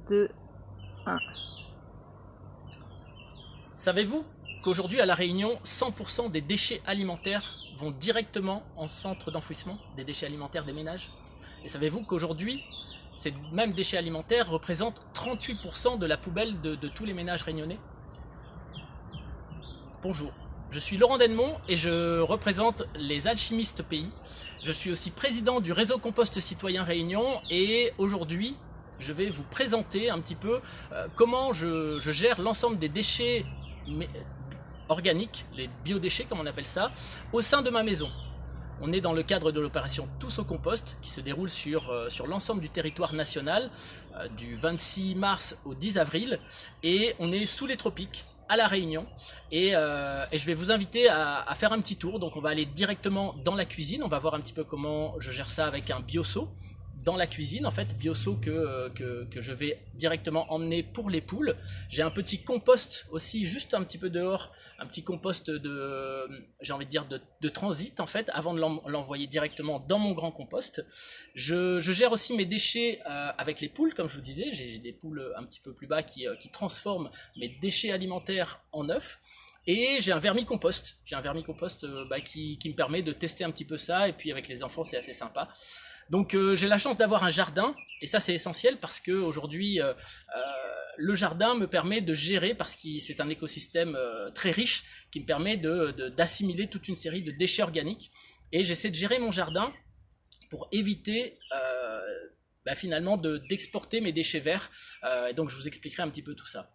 2, 1. Savez-vous qu'aujourd'hui à La Réunion, 100% des déchets alimentaires vont directement en centre d'enfouissement, des déchets alimentaires des ménages? Et savez-vous qu'aujourd'hui, ces mêmes déchets alimentaires représentent 38% de la poubelle de tous les ménages réunionnais? Bonjour, je suis Laurent Denmont et je représente les Alchimistes Pays. Je suis aussi président du réseau Compost Citoyen Réunion et aujourd'hui, je vais vous présenter un petit peu comment je gère l'ensemble des déchets organiques, les biodéchets comme on appelle ça, au sein de ma maison. On est dans le cadre de l'opération Tous au compost qui se déroule sur l'ensemble du territoire national du 26 mars au 10 avril et on est sous les tropiques à La Réunion et je vais vous inviter à faire un petit tour. Donc on va aller directement dans la cuisine, on va voir un petit peu comment je gère ça avec un bioseau dans la cuisine, en fait, bioseau que je vais directement emmener pour les poules. J'ai un petit compost aussi, juste un petit peu dehors, un petit compost j'ai envie de dire de transit, en fait, avant de l'envoyer directement dans mon grand compost. Je gère aussi mes déchets avec les poules, comme je vous disais. J'ai des poules un petit peu plus bas qui transforment mes déchets alimentaires en œufs. Et j'ai un vermicompost. J'ai un vermicompost qui me permet de tester un petit peu ça. Et puis avec les enfants, c'est assez sympa. Donc j'ai la chance d'avoir un jardin, et ça c'est essentiel parce que aujourd'hui le jardin me permet de gérer, parce que c'est un écosystème très riche qui me permet d'assimiler toute une série de déchets organiques. Et j'essaie de gérer mon jardin pour éviter finalement d'exporter mes déchets verts. Et donc je vous expliquerai un petit peu tout ça.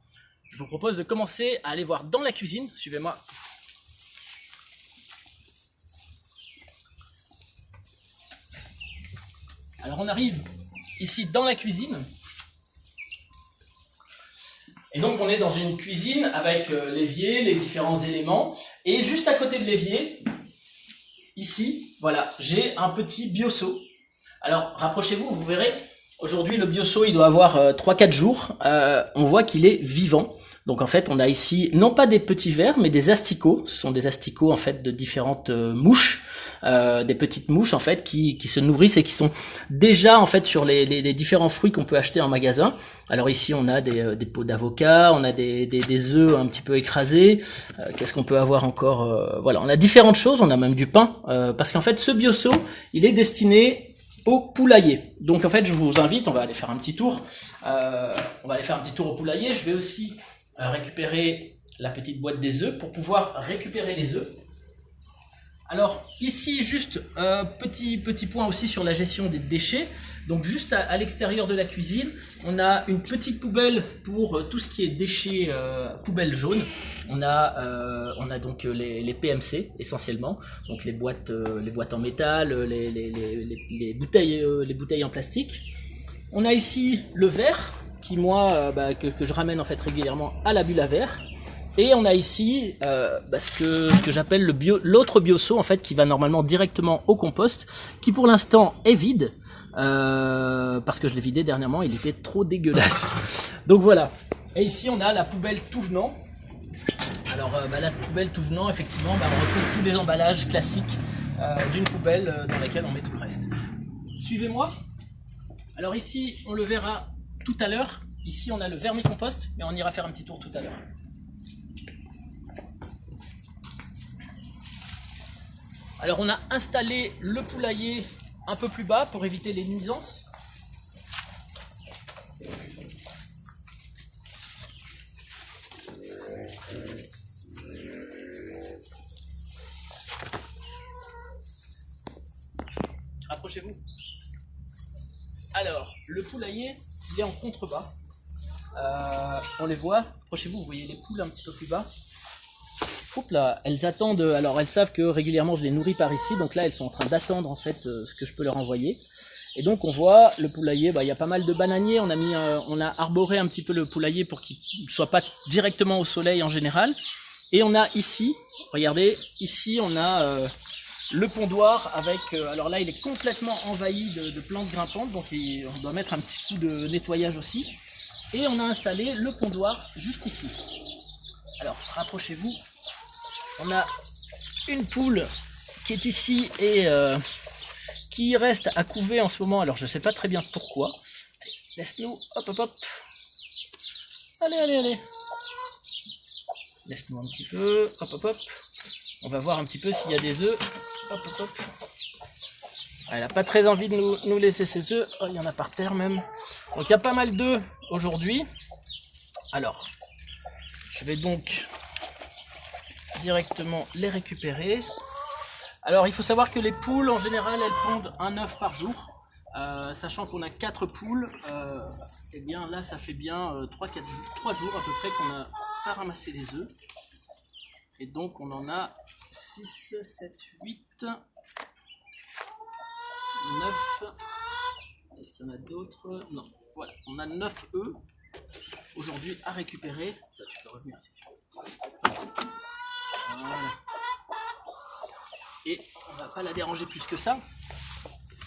Je vous propose de commencer à aller voir dans la cuisine, suivez-moi. Alors on arrive ici dans la cuisine, et donc on est dans une cuisine avec l'évier, les différents éléments, et juste à côté de l'évier, ici, voilà, j'ai un petit bioseau. Alors rapprochez-vous, vous verrez, aujourd'hui le bioseau il doit avoir 3-4 jours, on voit qu'il est vivant. Donc en fait on a ici non pas des petits vers mais des asticots, ce sont des asticots en fait de différentes mouches. Des petites mouches en fait qui se nourrissent et qui sont déjà en fait sur les différents fruits qu'on peut acheter en magasin. Alors ici on a des peaux d'avocat, on a des œufs un petit peu écrasés. Qu'est-ce qu'on peut avoir encore? Voilà, on a différentes choses, on a même du pain parce qu'en fait ce bioseau il est destiné au poulailler. Donc en fait je vous invite, on va aller faire un petit tour. On va aller faire un petit tour au poulailler. Je vais aussi récupérer la petite boîte des œufs pour pouvoir récupérer les œufs. Alors ici juste petit point aussi sur la gestion des déchets. Donc juste à l'extérieur de la cuisine, on a une petite poubelle pour tout ce qui est déchets, poubelle jaune. On a donc les PMC essentiellement, donc les boîtes en métal, les bouteilles en plastique. On a ici le verre qui moi que je ramène en fait régulièrement à la bulle à verre. Et on a ici ce que j'appelle l'autre bioseau en fait qui va normalement directement au compost, qui pour l'instant est vide parce que je l'ai vidé dernièrement, il était trop dégueulasse. Donc voilà. Et ici on a la poubelle tout venant. Alors la poubelle tout venant, effectivement, on retrouve tous les emballages classiques d'une poubelle dans laquelle on met tout le reste. Suivez-moi. Alors ici on le verra tout à l'heure. Ici on a le vermicompost, mais on ira faire un petit tour tout à l'heure. Alors on a installé le poulailler un peu plus bas pour éviter les nuisances. Approchez-vous. Alors le poulailler il est en contrebas. On les voit, approchez-vous, vous voyez les poules un petit peu plus bas. Oups là, elles attendent, alors elles savent que régulièrement je les nourris par ici, donc là elles sont en train d'attendre en fait ce que je peux leur envoyer. Et donc on voit le poulailler, il y a pas mal de bananiers, on a arboré un petit peu le poulailler pour qu'il ne soit pas directement au soleil en général. Et on a ici, regardez, ici on a le pondoir avec, alors là il est complètement envahi de plantes grimpantes, donc on doit mettre un petit coup de nettoyage aussi. Et on a installé le pondoir juste ici. Alors rapprochez-vous. On a une poule qui est ici et qui reste à couver en ce moment. Alors je ne sais pas très bien pourquoi. Laisse-nous, hop hop hop. Allez, allez, allez. Laisse-nous un petit peu. Hop, hop, hop. On va voir un petit peu s'il y a des œufs. Hop, hop, hop. Elle n'a pas très envie de nous laisser ses œufs. Oh, il y en a par terre même. Donc il y a pas mal d'œufs aujourd'hui. Alors, je vais donc directement les récupérer. Alors il faut savoir que les poules en général elles pondent un œuf par jour. Sachant qu'on a 4 poules, et bien là ça fait bien 3 jours à peu près qu'on n'a pas ramassé les œufs. Et donc on en a 6, 7, 8, 9. Est-ce qu'il y en a d'autres? Non, voilà, on a 9 œufs aujourd'hui à récupérer. Ça, tu peux revenir si tu veux. Voilà. Et on va pas la déranger plus que ça.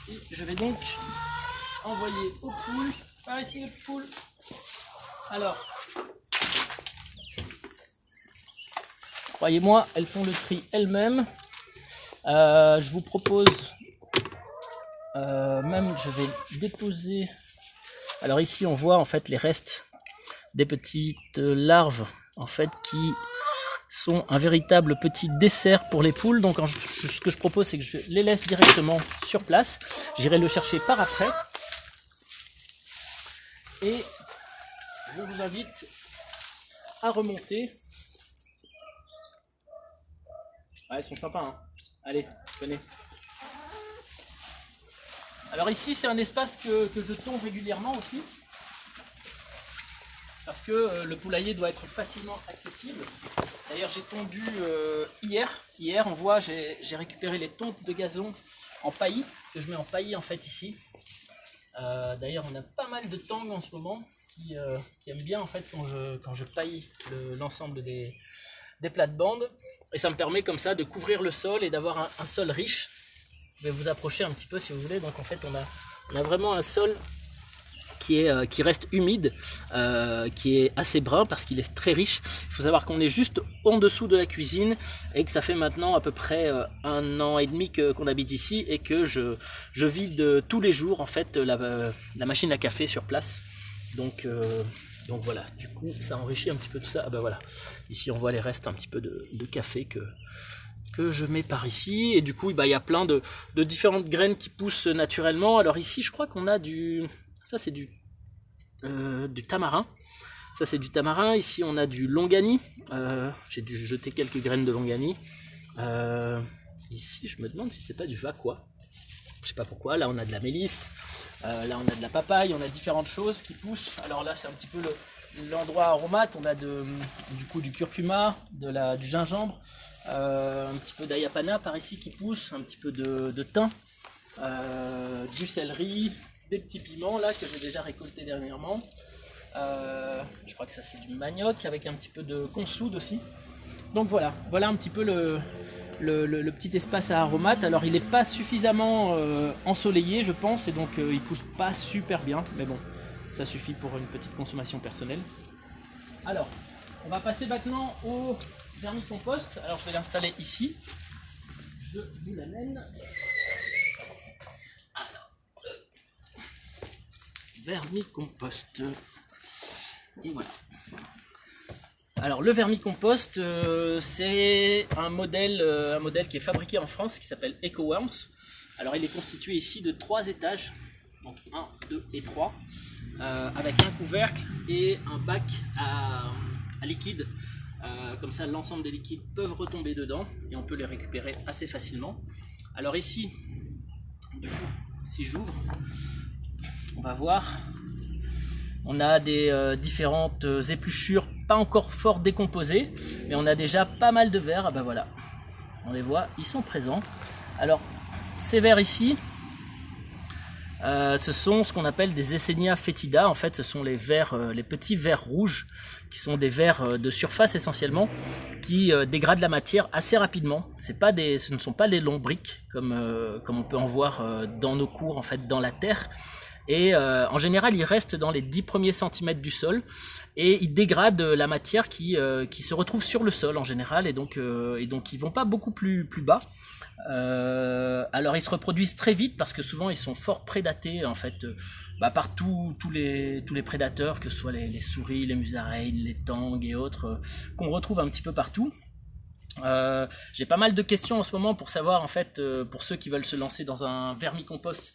Et je vais donc envoyer aux poules. Par ici les poules. Alors, croyez-moi, elles font le tri elles-mêmes. Je vous propose, même je vais déposer. Alors ici on voit en fait les restes des petites larves en fait qui sont un véritable petit dessert pour les poules. Donc ce que je propose c'est que je les laisse directement sur place. J'irai le chercher par après. Et je vous invite à remonter. Ah, elles sont sympas, hein. Allez, venez. Alors ici c'est un espace que je tonds régulièrement aussi. Parce que le poulailler doit être facilement accessible. D'ailleurs j'ai tondu hier. Hier on voit j'ai récupéré les tontes de gazon en paillis. Que je mets en paillis en fait ici. D'ailleurs on a pas mal de tangs en ce moment qui aiment bien en fait quand je paille l'ensemble des plates-bandes. Et ça me permet comme ça de couvrir le sol et d'avoir un sol riche. Je vais vous approcher un petit peu si vous voulez. Donc en fait on a vraiment un sol qui reste humide, qui est assez brun parce qu'il est très riche. Il faut savoir qu'on est juste en dessous de la cuisine et que ça fait maintenant à peu près 1 an et demi qu'on habite ici et que je vide tous les jours en fait la machine à café sur place. Donc voilà, du coup ça enrichit un petit peu tout ça. Ah ben voilà, ici on voit les restes un petit peu de café que je mets par ici. Et du coup il y a plein de différentes graines qui poussent naturellement. Alors ici je crois qu'on a ça c'est du tamarin. Ça c'est du tamarin. Ici on a du longani. J'ai dû jeter quelques graines de longani. Ici je me demande si c'est pas du vaqua. Je sais pas pourquoi. Là on a de la mélisse. Là on a de la papaye. On a différentes choses qui poussent. Alors là c'est un petit peu l'endroit aromate. On a du coup du curcuma, du gingembre, un petit peu d'ayapana par ici qui pousse, un petit peu de thym, du céleri, des petits piments là que j'ai déjà récolté dernièrement. Je crois que ça c'est du manioc avec un petit peu de consoude aussi. Donc voilà un petit peu le petit espace à aromates. Alors il n'est pas suffisamment ensoleillé je pense et donc il pousse pas super bien, mais bon ça suffit pour une petite consommation personnelle. Alors on va passer maintenant au vermicompost. Alors je vais l'installer ici, je vous l'amène. Vermicompost. Et voilà. Alors le vermicompost, c'est un modèle qui est fabriqué en France qui s'appelle EcoWorms. Alors il est constitué ici de 3 étages, donc 1, 2 et 3, avec un couvercle et un bac à liquide. Comme ça l'ensemble des liquides peuvent retomber dedans et on peut les récupérer assez facilement. Alors ici, du coup, si j'ouvre, on va voir, on a des différentes épluchures pas encore fort décomposées, mais on a déjà pas mal de vers. Ah ben voilà, on les voit, ils sont présents. Alors ces vers ici, ce sont ce qu'on appelle des Eschenia foetida. En fait ce sont les petits vers rouges, qui sont des vers de surface essentiellement, qui dégradent la matière assez rapidement. Ce ne sont pas des lombriques comme on peut en voir dans nos cours, en fait, dans la terre. Et en général, ils restent dans les 10 premiers centimètres du sol et ils dégradent la matière qui se retrouve sur le sol en général, et donc ils vont pas beaucoup plus bas. Alors ils se reproduisent très vite parce que souvent ils sont fort prédatés en fait par tous les prédateurs, que ce soit les souris, les musaraignes, les tangs et autres, qu'on retrouve un petit peu partout. J'ai pas mal de questions en ce moment pour savoir, en fait, pour ceux qui veulent se lancer dans un vermicompost,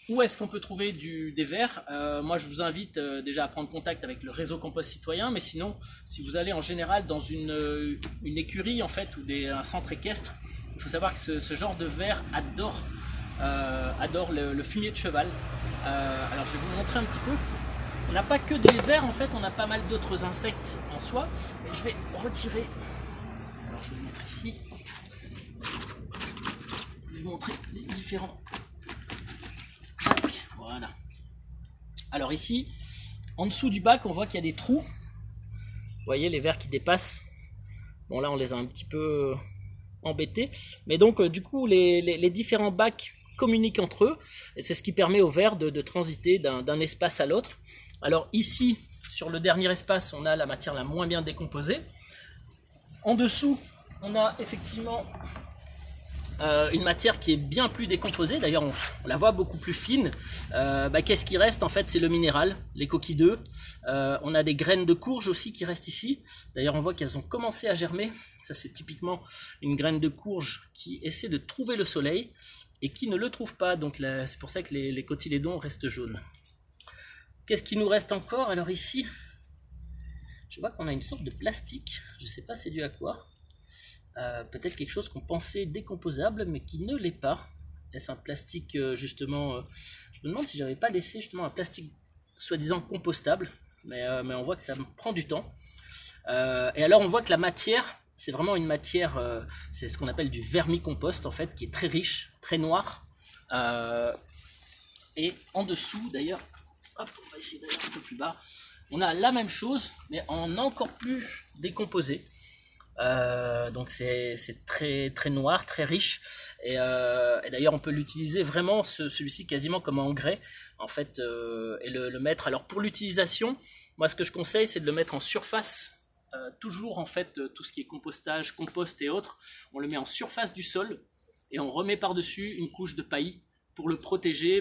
où est-ce qu'on peut trouver des vers. Moi, je vous invite déjà à prendre contact avec le réseau Compost Citoyen, mais sinon, si vous allez en général dans une écurie, en fait, ou un centre équestre, il faut savoir que ce genre de vers adore le fumier de cheval. Alors, je vais vous montrer un petit peu. On n'a pas que des vers, en fait, on a pas mal d'autres insectes en soi. Et je vais retirer. Alors, je vais le mettre ici. Je vais vous montrer les différents. Voilà. Alors ici, en dessous du bac, on voit qu'il y a des trous. Vous voyez les vers qui dépassent. Bon, là, on les a un petit peu embêtés. Mais donc, du coup, les différents bacs communiquent entre eux. Et c'est ce qui permet aux vers de transiter d'un espace à l'autre. Alors ici, sur le dernier espace, on a la matière la moins bien décomposée. En dessous, on a effectivement une matière qui est bien plus décomposée. D'ailleurs, on la voit beaucoup plus fine. Qu'est-ce qui reste? En fait, c'est le minéral, les coquilles d'œufs. On a des graines de courge aussi qui restent ici. D'ailleurs, on voit qu'elles ont commencé à germer. Ça, c'est typiquement une graine de courge qui essaie de trouver le soleil et qui ne le trouve pas. Donc, c'est pour ça que les cotylédons restent jaunes. Qu'est-ce qui nous reste encore? Alors ici, je vois qu'on a une sorte de plastique. Je ne sais pas c'est dû à quoi. Peut-être quelque chose qu'on pensait décomposable, mais qui ne l'est pas. Est-ce un plastique, justement... je me demande si j'avais pas laissé justement un plastique soi-disant compostable, mais on voit que ça me prend du temps. Et alors, on voit que la matière, c'est vraiment une matière, c'est ce qu'on appelle du vermicompost, en fait, qui est très riche, très noir. Et en dessous, d'ailleurs, hop, on va essayer d'aller un peu plus bas, on a la même chose, mais en encore plus décomposé. Donc c'est très très noir, très riche, et d'ailleurs on peut l'utiliser vraiment celui-ci quasiment comme engrais en fait, et le mettre. Alors pour l'utilisation, moi ce que je conseille, c'est de le mettre en surface. Toujours en fait, tout ce qui est compostage, compost et autres, on le met en surface du sol et on remet par-dessus une couche de paillis pour le protéger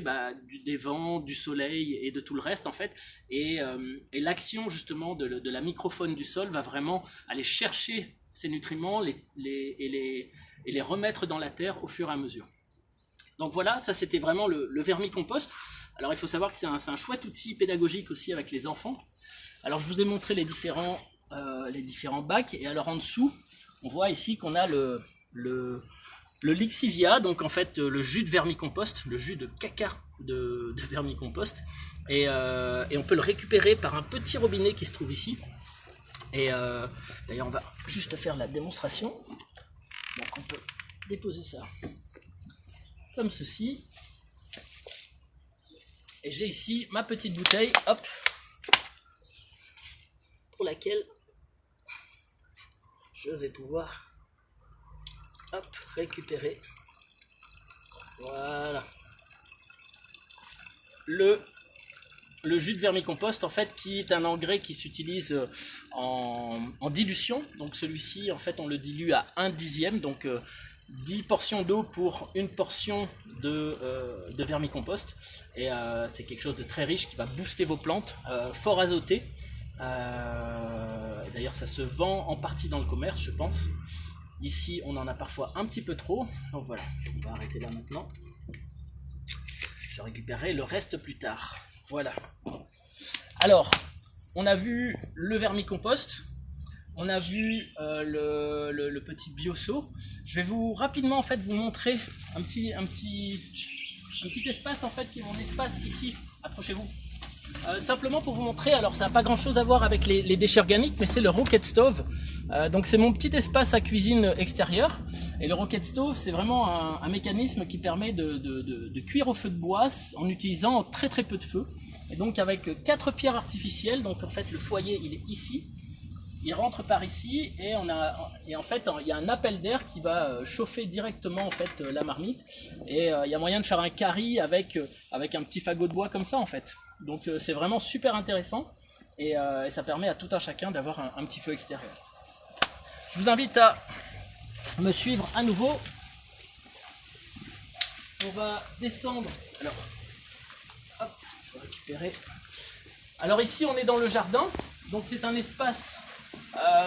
des vents, du soleil et de tout le reste en fait. Et l'action justement de la microfaune du sol va vraiment aller chercher ces nutriments et les remettre dans la terre au fur et à mesure. Donc voilà, ça c'était vraiment le vermicompost. Alors il faut savoir que c'est un chouette outil pédagogique aussi avec les enfants. Alors je vous ai montré les différents bacs, et alors en dessous, on voit ici qu'on a le lixivia, donc en fait le jus de vermicompost, le jus de caca de vermicompost, et on peut le récupérer par un petit robinet qui se trouve ici. Et d'ailleurs on va juste faire la démonstration. Donc on peut déposer ça comme ceci, et j'ai ici ma petite bouteille, hop, pour laquelle je vais pouvoir récupérer, voilà, le jus de vermicompost en fait, qui est un engrais qui s'utilise en dilution. Donc celui-ci en fait on le dilue à 1/10, donc 10 portions d'eau pour une portion de vermicompost, et c'est quelque chose de très riche qui va booster vos plantes, fort azoté. D'ailleurs ça se vend en partie dans le commerce, je pense. Ici on en a parfois un petit peu trop, donc voilà, on va arrêter là maintenant. Je récupérerai le reste plus tard. Voilà. Alors, on a vu le vermicompost, on a vu le petit bioseau. Je vais rapidement en fait vous montrer un petit espace en fait, qui est mon espace ici. Approchez-vous. Simplement pour vous montrer, alors ça n'a pas grand chose à voir avec les déchets organiques, mais c'est le rocket stove. Donc c'est mon petit espace à cuisine extérieur, et le rocket stove c'est vraiment un mécanisme qui permet de cuire au feu de bois en utilisant très très peu de feu, et donc avec 4 pierres artificielles. Donc en fait le foyer il est ici, il rentre par ici, et en fait il y a un appel d'air qui va chauffer directement en fait la marmite, et il y a moyen de faire un carry avec un petit fagot de bois comme ça en fait. Donc c'est vraiment super intéressant, et ça permet à tout un chacun d'avoir un petit feu extérieur. Je vous invite à me suivre à nouveau. On va descendre. Alors, hop, je vais récupérer récupérer. Alors ici on est dans le jardin, donc c'est un espace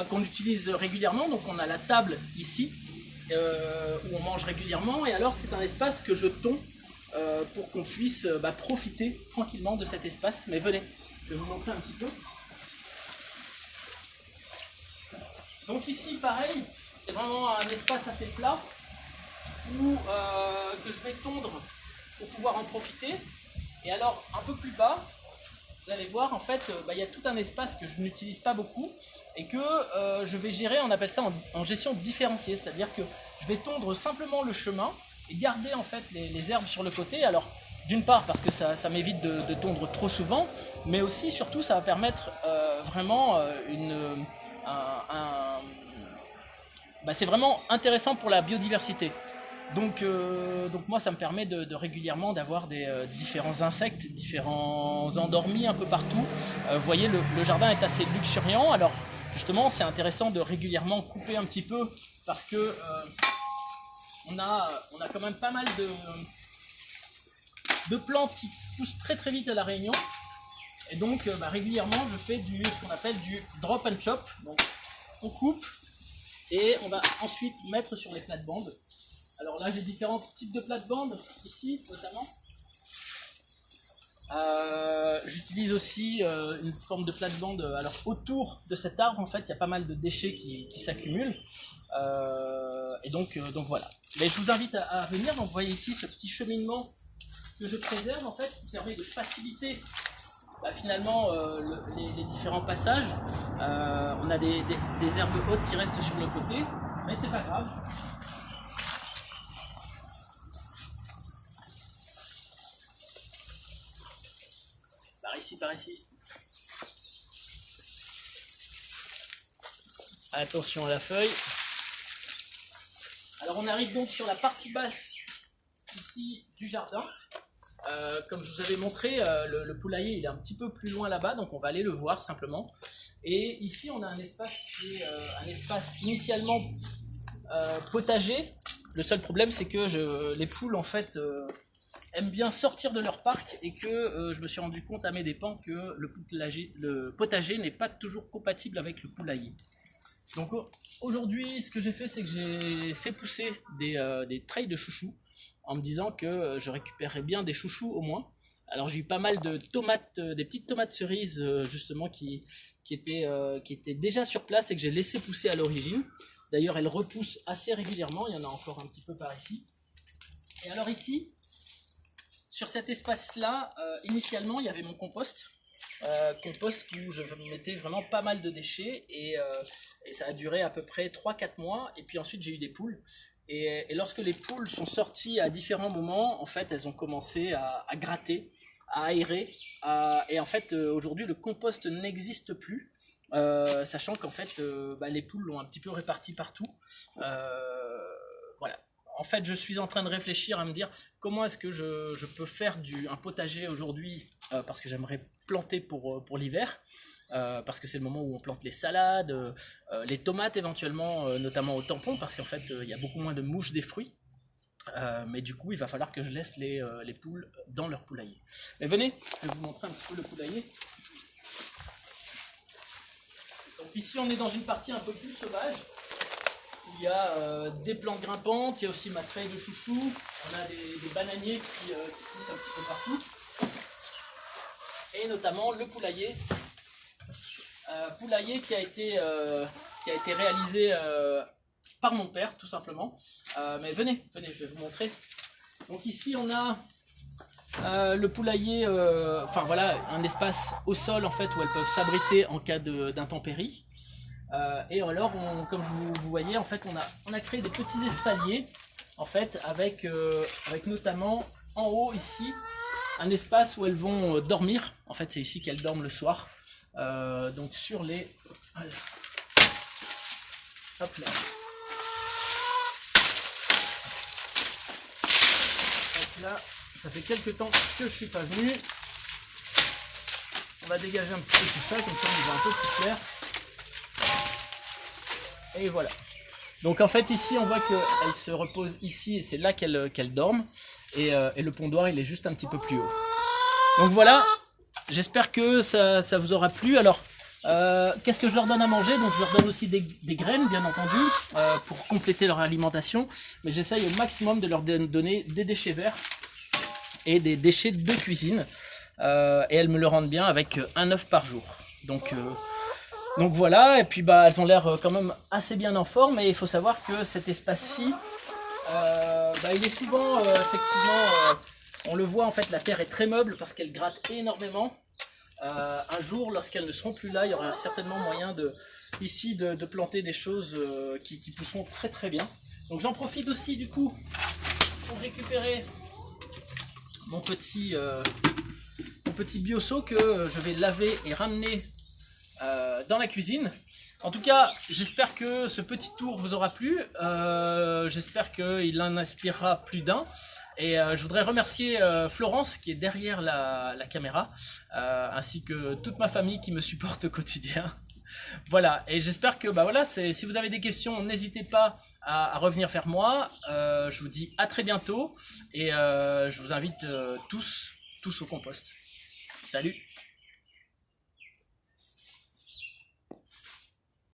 qu'on utilise régulièrement, donc on a la table ici où on mange régulièrement, et alors c'est un espace que je tonds pour qu'on puisse profiter tranquillement de cet espace. Mais venez, je vais vous montrer un petit peu. Donc ici pareil, c'est vraiment un espace assez plat où que je vais tondre pour pouvoir en profiter. Et alors un peu plus bas, vous allez voir, en fait, il y a tout un espace que je n'utilise pas beaucoup et que je vais gérer, on appelle ça en gestion différenciée, c'est-à-dire que je vais tondre simplement le chemin et garder en fait les herbes sur le côté. Alors d'une part parce que ça m'évite de tondre trop souvent, mais aussi surtout ça va permettre vraiment c'est vraiment intéressant pour la biodiversité. Donc moi ça me permet de régulièrement d'avoir des différents insectes, différents endormis un peu partout. Vous voyez, le jardin est assez luxuriant. Alors justement c'est intéressant de régulièrement couper un petit peu parce que on a quand même pas mal de plantes qui poussent très très vite à La Réunion. Et donc régulièrement je fais ce qu'on appelle du drop and chop. Donc on coupe et on va ensuite mettre sur les plates-bandes. Alors là j'ai différents types de plates-bandes ici notamment. J'utilise aussi une forme de plate-bande alors autour de cet arbre. En fait il y a pas mal de déchets qui s'accumulent et donc voilà. Mais je vous invite à venir. Donc vous voyez ici ce petit cheminement que je préserve en fait, qui permet de faciliter finalement les différents passages. On a des herbes hautes qui restent sur le côté, mais c'est pas grave. Par ici. Attention à la feuille. Alors on arrive donc sur la partie basse ici du jardin. Comme je vous avais montré, le poulailler il est un petit peu plus loin là-bas, donc on va aller le voir simplement. Et ici on a un espace qui est un espace initialement potager. Le seul problème c'est que les poules en fait aiment bien sortir de leur parc et que je me suis rendu compte à mes dépens que le potager n'est pas toujours compatible avec le poulailler. Donc aujourd'hui ce que j'ai fait c'est que j'ai fait pousser des treilles de chouchous en me disant que je récupérerais bien des chouchous au moins. Alors j'ai eu pas mal de tomates, des petites tomates cerises justement qui étaient déjà sur place et que j'ai laissé pousser à l'origine. D'ailleurs elles repoussent assez régulièrement, il y en a encore un petit peu par ici. Et alors ici, sur cet espace-là, initialement, il y avait mon compost. Compost où je mettais vraiment pas mal de déchets et ça a duré à peu près 3-4 mois. Et puis ensuite, j'ai eu des poules. Et lorsque les poules sont sorties à différents moments, en fait, elles ont commencé à gratter, à aérer. Et en fait, aujourd'hui, le compost n'existe plus. Sachant qu'en fait, les poules l'ont un petit peu réparti partout. Voilà. En fait, je suis en train de réfléchir à me dire comment est-ce que je peux faire un potager aujourd'hui parce que j'aimerais planter pour l'hiver, parce que c'est le moment où on plante les salades, les tomates éventuellement, notamment au tampon, parce qu'en fait, il y a beaucoup moins de mouches des fruits. Mais du coup, il va falloir que je laisse les poules dans leur poulailler. Mais venez, je vais vous montrer un petit peu le poulailler. Donc ici, on est dans une partie un peu plus sauvage. Il y a des plantes grimpantes, il y a aussi ma treille de chouchou, on a des bananiers qui poussent un petit peu partout. Et notamment le poulailler. Poulailler qui a été réalisé par mon père, tout simplement. Mais venez, je vais vous montrer. Donc ici on a le poulailler, un espace au sol en fait où elles peuvent s'abriter en cas d'intempéries. Et alors, comme vous voyez, en fait, on a créé des petits espaliers, en fait, avec notamment en haut ici un espace où elles vont dormir. En fait, c'est ici qu'elles dorment le soir. Donc sur les, voilà. Hop là. Hop là. Ça fait quelques temps que je suis pas venu. On va dégager un petit peu tout ça, comme ça on voit un peu plus clair. Et voilà. Donc en fait ici on voit qu'elle se repose ici et c'est là qu'elle dorme. Et le pondoir il est juste un petit peu plus haut. Donc voilà, j'espère que ça vous aura plu. Alors, qu'est-ce que je leur donne à manger? Donc je leur donne aussi des graines, bien entendu, pour compléter leur alimentation. Mais j'essaye au maximum de leur donner des déchets verts et des déchets de cuisine. Et elles me le rendent bien avec un œuf par jour. Donc voilà, et puis bah elles ont l'air quand même assez bien en forme. Et il faut savoir que cet espace-ci, il est souvent effectivement, on le voit en fait, la terre est très meuble parce qu'elle gratte énormément. Un jour, lorsqu'elles ne seront plus là, il y aura certainement moyen ici de planter des choses qui pousseront très très bien. Donc j'en profite aussi du coup pour récupérer mon petit bioseau que je vais laver et ramener dans la cuisine. En tout cas, j'espère que ce petit tour vous aura plu. J'espère qu'il en inspirera plus d'un. Et je voudrais remercier Florence qui est derrière la caméra, ainsi que toute ma famille qui me supporte au quotidien. Voilà, et j'espère que si vous avez des questions, n'hésitez pas à revenir vers moi. Je vous dis à très bientôt et je vous invite tous au compost. Salut!